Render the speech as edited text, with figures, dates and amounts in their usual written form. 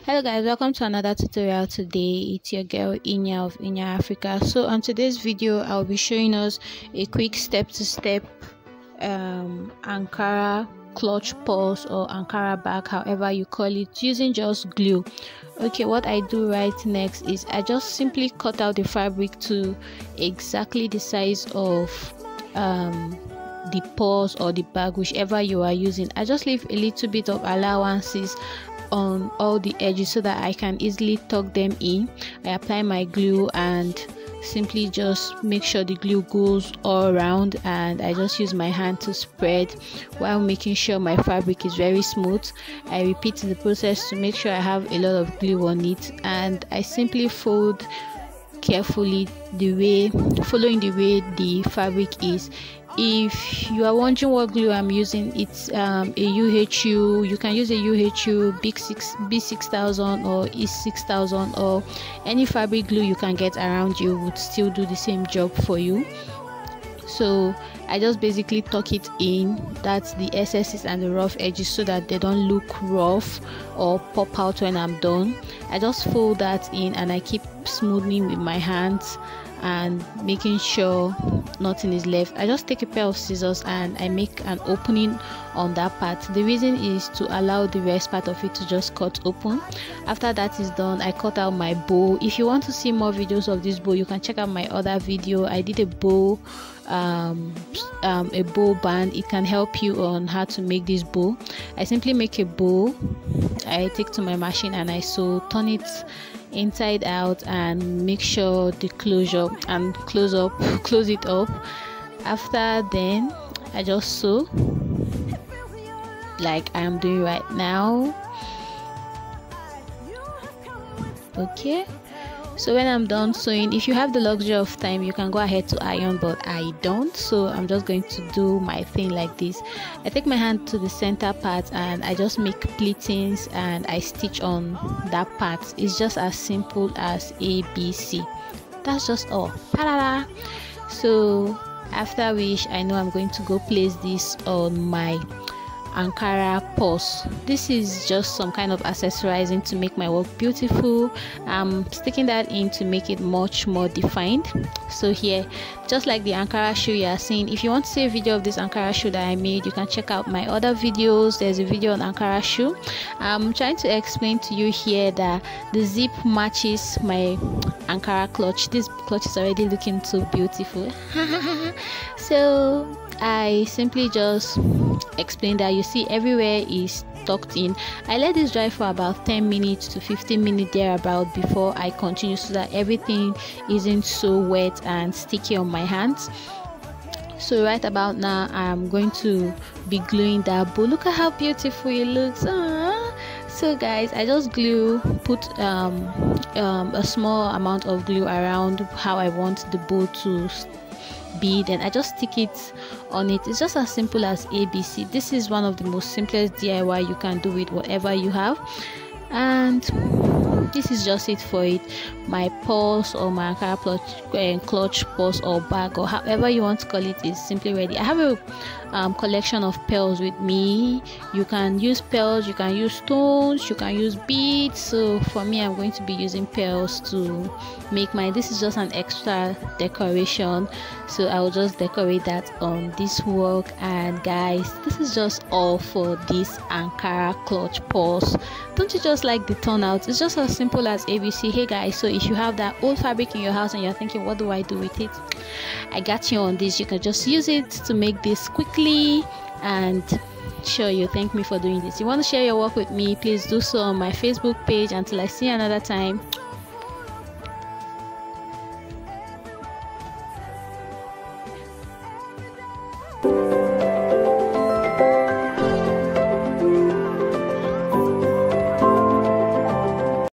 Hello guys, welcome to another tutorial. Today it's your girl Inya of Inya Africa. So on today's video I'll be showing us a quick step-to-step Ankara clutch purse or Ankara bag, however you call it, using just glue. Okay, what I do right next is I just simply cut out the fabric to exactly the size of the purse or the bag, whichever you are using. I just leave a little bit of allowances on all the edges so that I can easily tuck them in. I apply my glue and simply just make sure the glue goes all around, and I just use my hand to spread while making sure my fabric is very smooth. I repeat the process to make sure I have a lot of glue on it, and I simply fold carefully following the way the fabric is. If you are wondering what glue I'm using, it's a UHU. You can use a UHU, B6000 or E6000, or any fabric glue you can get around you would still do the same job for you. So I just basically tuck it in, that's the excesses and the rough edges, so that they don't look rough or pop out when I'm done. I just fold that in and I keep smoothing with my hands and making sure nothing is left. I just take a pair of scissors and I make an opening on that part. The reason is to allow the rest part of it to just cut open. After that is done, I cut out my bow. If you want to see more videos of this bow, you can check out my other video. I did a bow band. It can help you on how to make this bow. I simply make a bow, I take to my machine and I turn it inside out and make sure the closure and close it up. After then I just sew like I am doing right now. Okay, so when I'm done sewing, if you have the luxury of time, you can go ahead to iron, but I don't, so I'm just going to do my thing like this. I take my hand to the center part and I just make pleatings and I stitch on that part. It's just as simple as ABC. That's just all. Ta-da-da! So after which, I know I'm going to go place this on my Ankara purse. This is just some kind of accessorizing to make my work beautiful. I'm sticking that in to make it much more defined. So here, just like the Ankara shoe you are seeing, if you want to see a video of this Ankara shoe that I made, you can check out my other videos. There's a video on Ankara shoe. I'm trying to explain to you here that the zip matches my Ankara clutch. This clutch is already looking so beautiful. So I simply just explain that you see everywhere is tucked in. I let this dry for about 10 minutes to 15 minutes thereabout before I continue, so that everything isn't so wet and sticky on my hands. So right about now I'm going to be gluing that bow. Look at how beautiful it looks. So guys, I just put a small amount of glue around how I want the bow to be, then I just stick it on it. It's just as simple as ABC. This is one of the most simplest DIY you can do with whatever you have, and this is just it for it. My purse or my Ankara clutch purse or bag, or however you want to call it, is simply ready. I have a collection of pearls with me. You can use pearls, you can use stones, you can use beads. So for me, I'm going to be using pearls to make mine. This is just an extra decoration, so I will just decorate that on this work. And guys, this is just all for this Ankara clutch purse. Don't you just like the turnout? It's just as simple as ABC. Hey guys, so if you have that old fabric in your house and you're thinking, what do I do with it? I got you on this. You can just use it to make this quickly, and sure, you thank me for doing this. You want to share your work with me, please do so on my Facebook page. Until I see you another time,